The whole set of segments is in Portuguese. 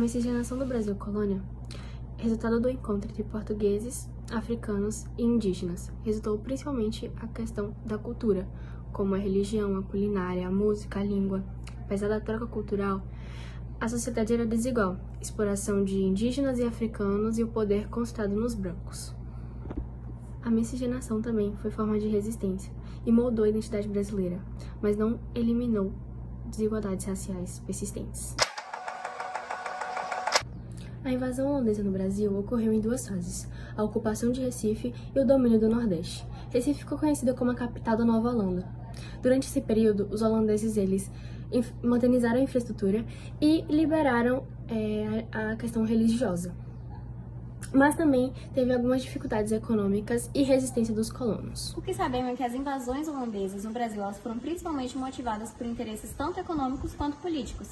miscigenação do Brasil colônia, resultado do encontro entre portugueses, africanos e indígenas, resultou principalmente a questão da cultura, como a religião, a culinária, a música, a língua. Apesar da troca cultural, a sociedade era desigual, exploração de indígenas e africanos e o poder concentrado nos brancos. A miscigenação também foi forma de resistência e moldou a identidade brasileira, mas não eliminou desigualdades raciais persistentes. A invasão holandesa no Brasil ocorreu em duas fases, a ocupação de Recife e o domínio do Nordeste. Recife ficou conhecida como a capital da Nova Holanda. Durante esse período, os holandeses modernizaram a infraestrutura e liberaram a questão religiosa. Mas também teve algumas dificuldades econômicas e resistência dos colonos. O que sabemos é que as invasões holandesas no Brasil elas foram principalmente motivadas por interesses tanto econômicos quanto políticos.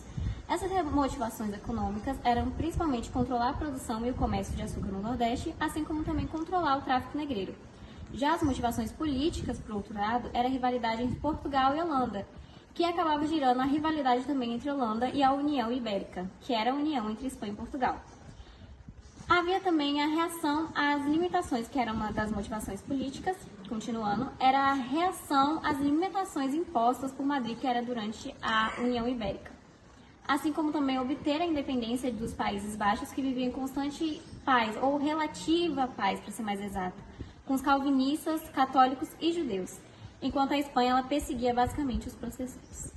Essas motivações econômicas eram principalmente controlar a produção e o comércio de açúcar no Nordeste, assim como também controlar o tráfico negreiro. Já as motivações políticas, por outro lado, era a rivalidade entre Portugal e Holanda, que acabava girando a rivalidade também entre Holanda e a União Ibérica, que era a união entre Espanha e Portugal. Havia também a reação às limitações, que era uma das motivações políticas, continuando, era a reação às limitações impostas por Madrid, que era durante a União Ibérica. Assim como também obter a independência dos Países Baixos, que viviam em constante paz, ou relativa paz, para ser mais exato, com os calvinistas, católicos e judeus, enquanto a Espanha ela perseguia basicamente os protestantes.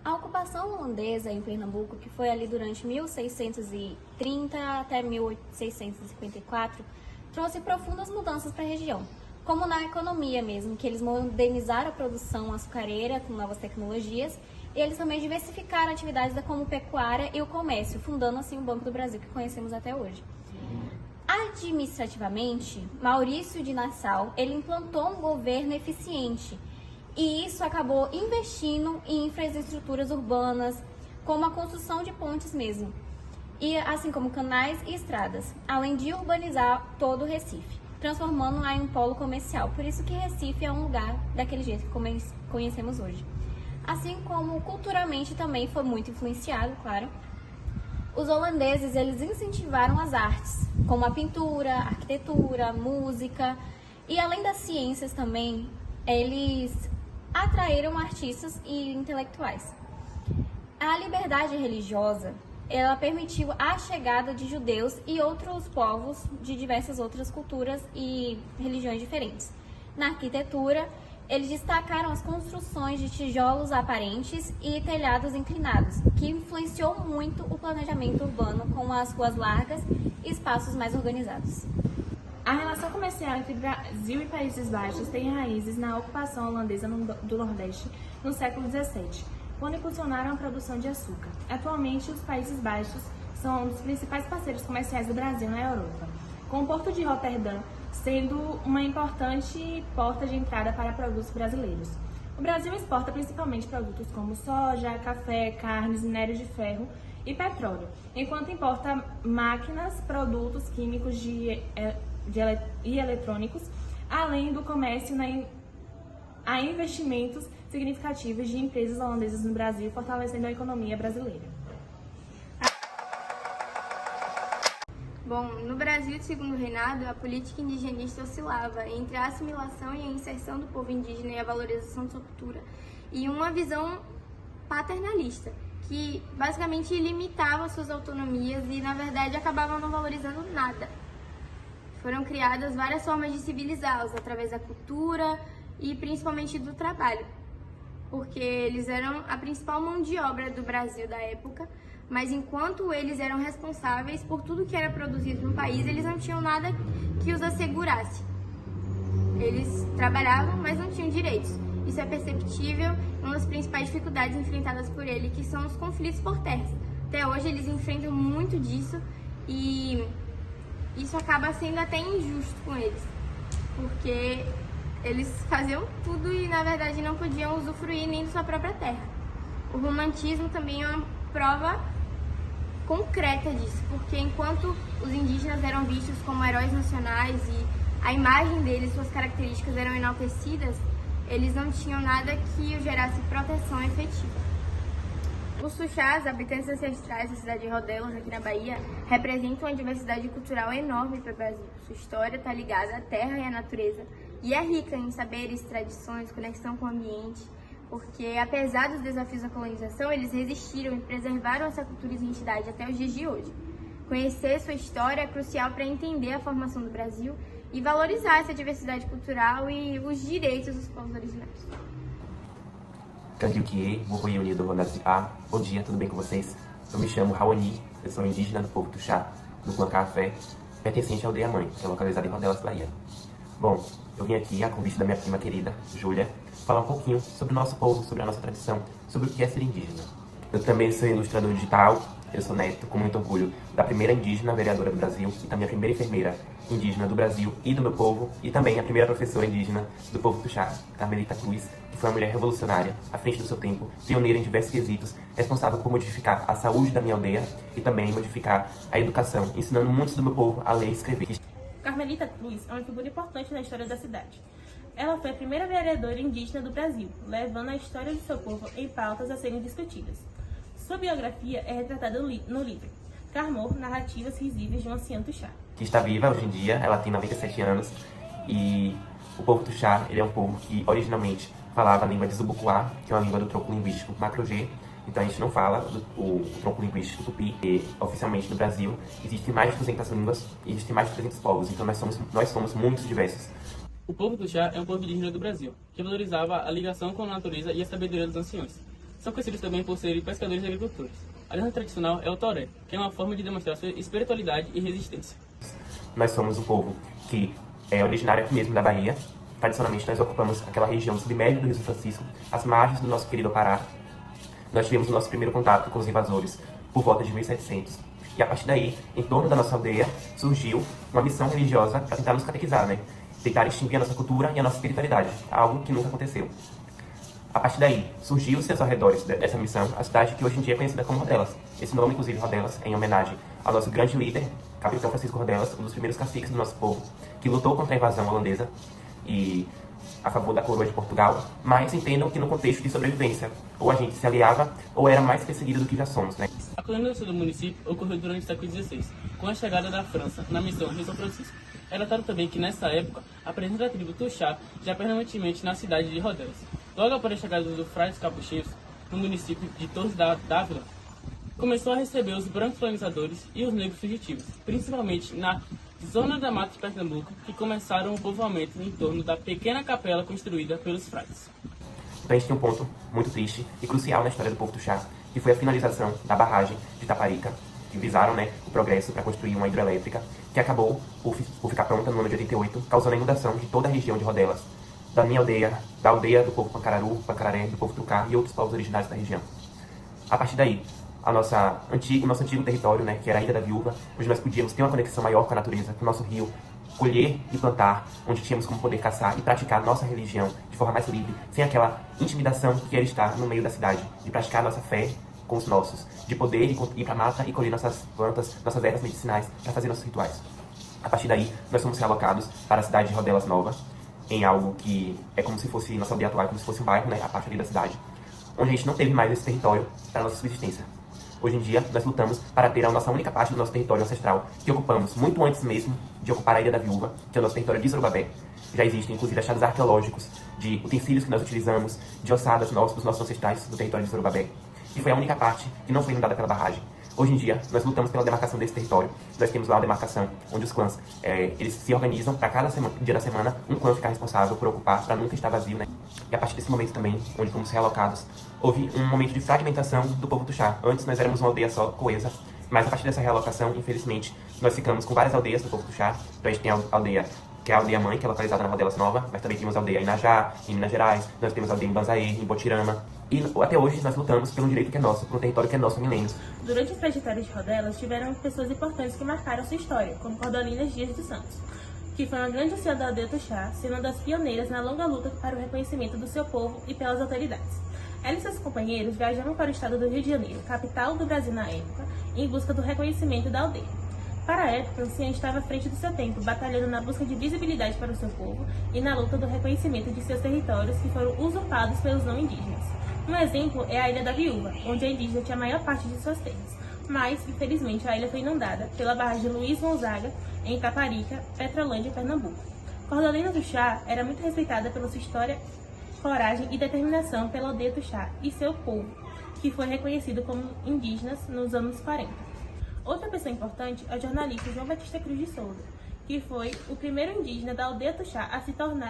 A ocupação holandesa em Pernambuco, que foi ali durante 1630 até 1654, trouxe profundas mudanças para a região, como na economia mesmo, que eles modernizaram a produção açucareira com novas tecnologias, e eles também diversificaram atividades como pecuária e o comércio, fundando assim o Banco do Brasil que conhecemos até hoje. Administrativamente, Maurício de Nassau ele implantou um governo eficiente, e isso acabou investindo em infraestruturas urbanas, como a construção de pontes mesmo, e assim como canais e estradas, além de urbanizar todo o Recife, transformando-a em um polo comercial. Por isso que Recife é um lugar daquele jeito que conhecemos hoje. Assim como culturalmente também foi muito influenciado, claro. Os holandeses eles incentivaram as artes, como a pintura, a arquitetura, a música, e além das ciências também, eles atraíram artistas e intelectuais. A liberdade religiosa, ela permitiu a chegada de judeus e outros povos de diversas outras culturas e religiões diferentes. Na arquitetura, eles destacaram as construções de tijolos aparentes e telhados inclinados, que influenciou muito o planejamento urbano com as ruas largas e espaços mais organizados. A relação comercial entre Brasil e Países Baixos tem raízes na ocupação holandesa do Nordeste no século XVII, quando impulsionaram a produção de açúcar. Atualmente, os Países Baixos são um dos principais parceiros comerciais do Brasil na Europa, com o porto de Roterdã sendo uma importante porta de entrada para produtos brasileiros. O Brasil exporta principalmente produtos como soja, café, carnes, minério de ferro e petróleo, enquanto importa máquinas, produtos químicos e eletrônicos, além do comércio a investimentos significativos de empresas holandesas no Brasil, fortalecendo a economia brasileira. Bom, no Brasil, segundo o reinado, a política indigenista oscilava entre a assimilação e a inserção do povo indígena e a valorização de sua cultura, e uma visão paternalista, que basicamente limitava suas autonomias e, na verdade, acabava não valorizando nada. Foram criadas várias formas de civilizá-los, através da cultura e principalmente do trabalho, porque eles eram a principal mão de obra do Brasil da época, mas enquanto eles eram responsáveis por tudo que era produzido no país, eles não tinham nada que os assegurasse. Eles trabalhavam, mas não tinham direitos. Isso é perceptível em uma das principais dificuldades enfrentadas por ele, que são os conflitos por terras. Até hoje eles enfrentam muito disso e isso acaba sendo até injusto com eles, porque eles faziam tudo e, na verdade, não podiam usufruir nem de sua própria terra. O romantismo também é uma prova concreta disso, porque enquanto os indígenas eram vistos como heróis nacionais e a imagem deles, suas características eram enaltecidas, eles não tinham nada que gerasse proteção efetiva. Os Tuxás, habitantes ancestrais da cidade de Rodelas, aqui na Bahia, representam uma diversidade cultural enorme para o Brasil. Sua história está ligada à terra e à natureza e é rica em saberes, tradições, conexão com o ambiente, porque apesar dos desafios da colonização, eles resistiram e preservaram essa cultura e identidade até os dias de hoje. Conhecer sua história é crucial para entender a formação do Brasil e valorizar essa diversidade cultural e os direitos dos povos originários. Bom dia, tudo bem com vocês? Eu me chamo Raoni, eu sou indígena do povo Tuxá, do clã Café, pertencente à aldeia Mãe, que é localizada em Rodelas, Bahia. Bom, eu vim aqui, a convite da minha prima querida, Júlia, falar um pouquinho sobre o nosso povo, sobre a nossa tradição, sobre o que é ser indígena. Eu também sou ilustrador digital, eu sou neto, com muito orgulho, da primeira indígena vereadora do Brasil e também a primeira enfermeira indígena do Brasil e do meu povo, e também a primeira professora indígena do povo Tuxá, Carmelita Cruz, que foi uma mulher revolucionária, à frente do seu tempo, pioneira em diversos quesitos, responsável por modificar a saúde da minha aldeia e também modificar a educação, ensinando muitos do meu povo a ler e escrever. Carmelita Cruz é uma figura importante na história da cidade. Ela foi a primeira vereadora indígena do Brasil, levando a história do seu povo em pautas a serem discutidas. Sua biografia é retratada no livro Carmor, Narrativas Risíveis de um Ancião Tuxá. Que está viva hoje em dia, ela tem 97 anos, e o povo Tuxá, ele é um povo que originalmente falava a língua de Zubucuá, que é uma língua do tronco linguístico Macro-G. Então a gente não fala o tronco linguístico Tupi. E oficialmente no Brasil existem mais de 200 línguas e existem mais de 300 povos, então nós somos muito diversos. O povo Tuxá é um povo indígena do Brasil, que valorizava a ligação com a natureza e a sabedoria dos anciões. São conhecidos também por serem pescadores e agricultores. A dança tradicional é o toré, que é uma forma de demonstrar sua espiritualidade e resistência. Nós somos um povo que é originário aqui mesmo da Bahia. Tradicionalmente nós ocupamos aquela região submédia do Rio São Francisco, as margens do nosso querido Pará. Nós tivemos o nosso primeiro contato com os invasores por volta de 1700. E a partir daí, em torno da nossa aldeia, surgiu uma missão religiosa para tentar nos catequizar, tentar extinguir a nossa cultura e a nossa espiritualidade, algo que nunca aconteceu. A partir daí, surgiu-se aos arredores dessa missão a cidade que hoje em dia é conhecida como Rodelas. Esse nome, inclusive, Rodelas, é em homenagem ao nosso grande líder, Capitão Francisco Rodelas, um dos primeiros caciques do nosso povo, que lutou contra a invasão holandesa e a favor da coroa de Portugal, mas entendam que no contexto de sobrevivência, ou a gente se aliava, ou era mais perseguido do que já somos, A colonização do município ocorreu durante o século XVI, com a chegada da França na missão Rio São Francisco. É relatado também que nessa época, a presença da tribo Tuxá já permanentemente na cidade de Rodelas. Logo após a chegada dos frades capuchinhos, no município de Torres d'Ávila, começou a receber os brancos colonizadores e os negros fugitivos, principalmente na zona da Mata de Pernambuco, que começaram o povoamento em torno da pequena capela construída pelos frades. Então a gente tem um ponto muito triste e crucial na história do povo Tuxá, que foi a finalização da barragem de Taparica, que visaram o progresso para construir uma hidrelétrica, que acabou por ficar pronta no ano de 88, causando a inundação de toda a região de Rodelas, da minha aldeia, da aldeia do povo Pancararu, Pancararé, do povo Trucá e outros povos originários da região. A partir daí, o nosso antigo território, que era a Ilha da Viúva, onde nós podíamos ter uma conexão maior com a natureza, com o nosso rio, colher e plantar, onde tínhamos como poder caçar e praticar nossa religião de forma mais livre, sem aquela intimidação que era estar no meio da cidade, de praticar nossa fé com os nossos, de poder ir para a mata e colher nossas plantas, nossas ervas medicinais para fazer nossos rituais. A partir daí, nós fomos realocados para a cidade de Rodelas Nova, em algo que é como se fosse nossa aldeia atual, como se fosse um bairro, a parte ali da cidade, onde a gente não teve mais esse território para a nossa subsistência. Hoje em dia, nós lutamos para ter a nossa única parte do nosso território ancestral, que ocupamos muito antes mesmo de ocupar a Ilha da Viúva, que é o nosso território de Zorobabé. Já existem, inclusive, achados arqueológicos de utensílios que nós utilizamos, de ossadas dos nossos ancestrais do território de Zorobabé. E foi a única parte que não foi inundada pela barragem. Hoje em dia, nós lutamos pela demarcação desse território. Nós temos lá uma demarcação onde os clãs eles se organizam para cada dia da semana um clã ficar responsável por ocupar, para nunca estar vazio, E a partir desse momento também, onde fomos realocados, houve um momento de fragmentação do povo Tuxá. Antes nós éramos uma aldeia só, coesa, mas a partir dessa realocação, infelizmente, nós ficamos com várias aldeias do povo Tuxá. Então a gente tem a aldeia, que é a aldeia mãe, que é localizada na Rodelas Nova, mas também temos a aldeia em Inajá, em Minas Gerais, nós temos a aldeia em Banzaê, em Botirama. E até hoje nós lutamos pelo direito que é nosso, por um território que é nosso há milênios. Durante as trajetórias de Rodelas, tiveram pessoas importantes que marcaram sua história, como Cordolinas Dias dos Santos, que foi uma grande anciã da aldeia Tuxá, sendo uma das pioneiras na longa luta para o reconhecimento do seu povo e pelas autoridades. Ela e seus companheiros viajaram para o estado do Rio de Janeiro, capital do Brasil na época, em busca do reconhecimento da aldeia. Para a época, a anciã estava à frente do seu tempo, batalhando na busca de visibilidade para o seu povo e na luta do reconhecimento de seus territórios que foram usurpados pelos não indígenas. Um exemplo é a Ilha da Viúva, onde a indígena tinha a maior parte de suas terras, mas, infelizmente, a ilha foi inundada pela barragem Luiz Gonzaga, em Itaparica, Petrolândia, Pernambuco. Cordalina do Chá era muito respeitada pela sua história, coragem e determinação pela aldeia do Chá e seu povo, que foi reconhecido como indígenas nos anos 40. Outra pessoa importante é o jornalista João Batista Cruz de Souza, que foi o primeiro indígena da aldeia Tuxá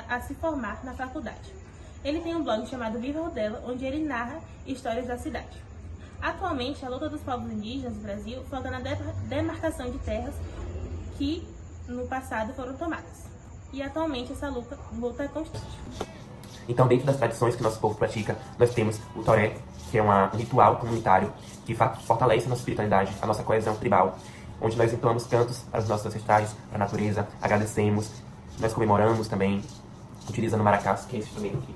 a se formar na faculdade. Ele tem um blog chamado Viva Rodela, onde ele narra histórias da cidade. Atualmente, a luta dos povos indígenas do Brasil foca na demarcação de terras que, no passado, foram tomadas. E, atualmente, essa luta é constante. Então, dentro das tradições que nosso povo pratica, nós temos o toré, que é um ritual comunitário que fortalece a nossa espiritualidade, a nossa coesão tribal, onde nós entoamos cantos para os nossos ancestrais, para a natureza, agradecemos, nós comemoramos também, utilizando maracás, que é esse instrumento aqui,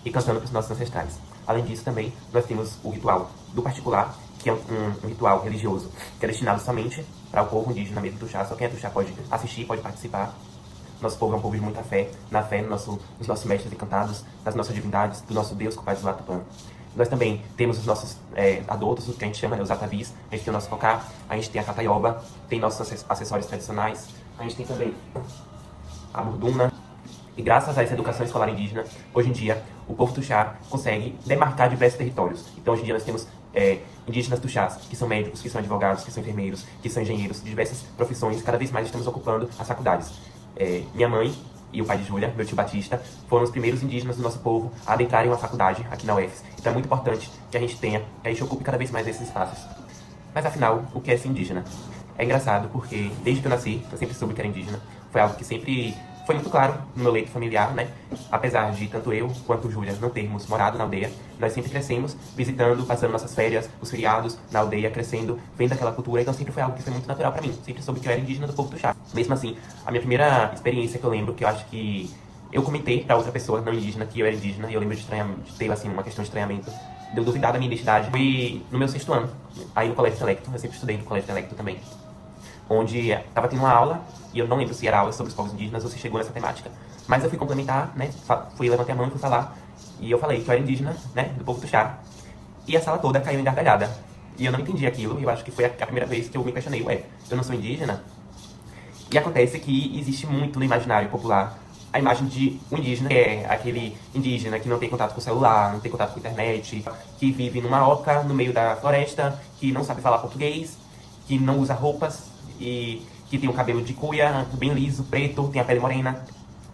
e cantando para os nossos ancestrais. Além disso, também, nós temos o ritual do particular, que é um ritual religioso, que é destinado somente para o povo indígena mesmo Tuxá. Só quem é Tuxá pode assistir, pode participar. Nosso povo é um povo de muita fé, na fé nos nossos mestres encantados, nas nossas divindades, do nosso Deus, Pai do Tupã. Nós também temos os nossos adultos, o que a gente chama, os atavis, a gente tem o nosso cocá, a gente tem a cataioba, tem nossos acessórios tradicionais, a gente tem também a murduna. E graças a essa educação escolar indígena, hoje em dia, o povo Tuxá consegue demarcar diversos territórios. Então, hoje em dia, nós temos indígenas Tuxás, que são médicos, que são advogados, que são enfermeiros, que são engenheiros, de diversas profissões. Cada vez mais estamos ocupando as faculdades. Minha mãe e o pai de Júlia, meu tio Batista, foram os primeiros indígenas do nosso povo a adentrarem uma faculdade aqui na UFES. Então é muito importante que a gente ocupe cada vez mais esses espaços. Mas afinal, o que é ser indígena? É engraçado porque desde que eu nasci, eu sempre soube que era indígena. Foi algo que sempre foi muito claro no meu leito familiar, né? Apesar de tanto eu quanto Júlia não termos morado na aldeia, nós sempre crescemos visitando, passando nossas férias, os feriados na aldeia, crescendo, vendo aquela cultura. Então sempre foi algo que foi muito natural pra mim. Sempre soube que eu era indígena do povo Tuxá. Mesmo assim, a minha primeira experiência que eu lembro, que eu acho que eu comentei pra outra pessoa não indígena que eu era indígena, e eu lembro de ter assim, uma questão de estranhamento, de eu duvidar da minha identidade, foi no meu 6º ano, aí no Colégio Intelecto. Eu sempre estudei no Colégio Intelecto também, onde tava tendo uma aula, e eu não lembro se era aula sobre os povos indígenas ou se chegou nessa temática, mas eu fui complementar, né, levantei a mão e fui falar, e eu falei que eu era indígena, né, do povo Tuxá, e a sala toda caiu em gargalhada, e eu não entendi aquilo, e eu acho que foi a primeira vez que eu me questionei, eu não sou indígena? E acontece que existe muito no imaginário popular a imagem de um indígena, que é aquele indígena que não tem contato com o celular, não tem contato com a internet, que vive numa oca no meio da floresta, que não sabe falar português, que não usa roupas e que tem um cabelo de cuia, bem liso, preto, tem a pele morena,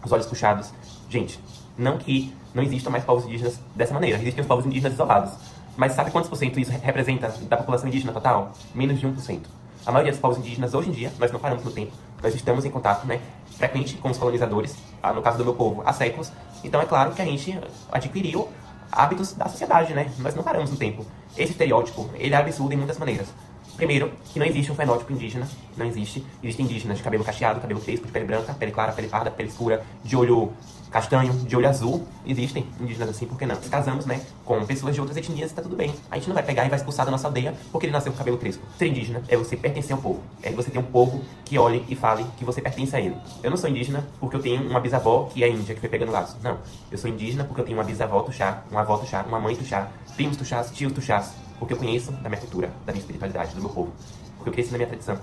os olhos puxados. Gente, não que não existam mais povos indígenas dessa maneira, existem os povos indígenas isolados. Mas sabe quantos por cento isso representa da população indígena total? Menos de 1%. A maioria dos povos indígenas, hoje em dia, nós não paramos no tempo, nós estamos em contato, né, frequente com os colonizadores, no caso do meu povo, há séculos. Então é claro que a gente adquiriu hábitos da sociedade, né? Nós não paramos no tempo. Esse estereótipo, ele é absurdo em muitas maneiras. Primeiro, que não existe um fenótipo indígena, não existe. Existem indígenas de cabelo cacheado, cabelo crespo, de pele branca, pele clara, pele parda, pele escura, de olho castanho, de olho azul. Existem indígenas assim, por que não? Nós casamos, né, com pessoas de outras etnias e tá tudo bem. A gente não vai pegar e vai expulsar da nossa aldeia porque ele nasceu com cabelo crespo. Ser indígena é você pertencer ao povo. É você ter um povo que olhe e fale que você pertence a ele. Eu não sou indígena porque eu tenho uma bisavó que é índia, que foi pegando laço. Não. Eu sou indígena porque eu tenho uma bisavó Tuxá, uma avó Tuxá, uma mãe Tuxá, primos Tuxás, tios Tuxás. Porque eu conheço da minha cultura, da minha espiritualidade, do meu povo. Porque eu cresci na minha tradição.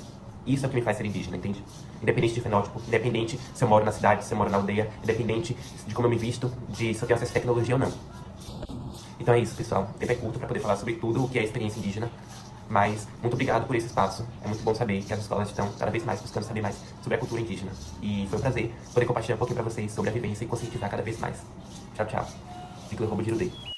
Isso é o que me faz ser indígena, entende? Independente de fenótipo, independente se eu moro na cidade, se eu moro na aldeia, independente de como eu me visto, de se eu tenho acesso à tecnologia ou não. Então é isso, pessoal. O tempo é curto para poder falar sobre tudo o que é a experiência indígena. Mas muito obrigado por esse espaço. É muito bom saber que as escolas estão cada vez mais buscando saber mais sobre a cultura indígena. E foi um prazer poder compartilhar um pouquinho para vocês sobre a vivência e conscientizar cada vez mais. Tchau, tchau. Ciclo Roubo de Irudê.